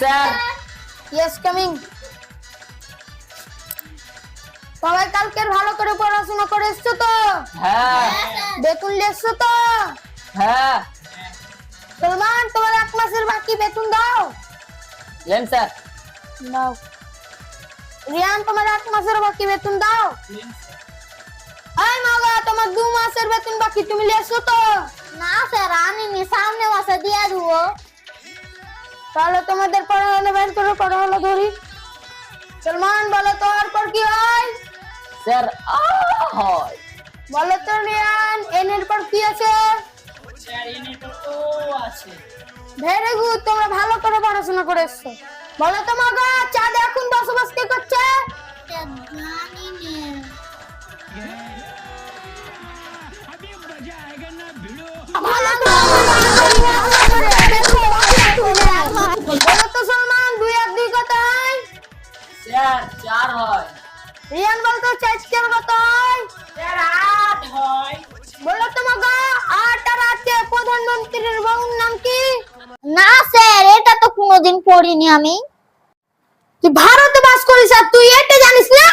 Sir. Yes coming. সবাই কালকের ভালো করে পড়াশোনা করে এসছো তো? হ্যাঁ বেতন এসছো তো? হ্যাঁ সলমান, তোমার 1 মাসের বাকি বেতন দাও। Lane sir. দাও। রিয়ান, তোমার 1 মাসের বাকি বেতন দাও। এই মাগা, তোমার 2 মাসের বেতন বাকি, তুমি লেছো তো? না স্যার, আনিনি, সামনে মাসে দিয়ে দেবো। তাহলে তোমাদের পড়াশোনা বের করে পড়া হলো ধরি। সলমান, বলো তো আর পর কি হয়? স্যার হয়। বলো তো রিয়ান, এন এর পর কি আছে? স্যার এনে তো ও আছে। ভেরি গুড, তোমরা ভালো করে পড়াশোনা করে এসছো। বলো তো মাগা, চাঁদে এখন বসবাস কে করছে? জানি না। ভালো তো বলো তো সলমান, 2 আর 2 কত হয়? স্যার 4 হয়। রিয়ান, বল তো 4 আর কত হয়? স্যার 8 হয়। বলো তো মাগা, 8 আর 8 কে প্রধানমন্ত্রীর বউর নাম কি? না স্যার, এটা তো কোনোদিন পড়িনি আমি। তুই ভারতে বাস করিস আর তুই এটা জানিস না?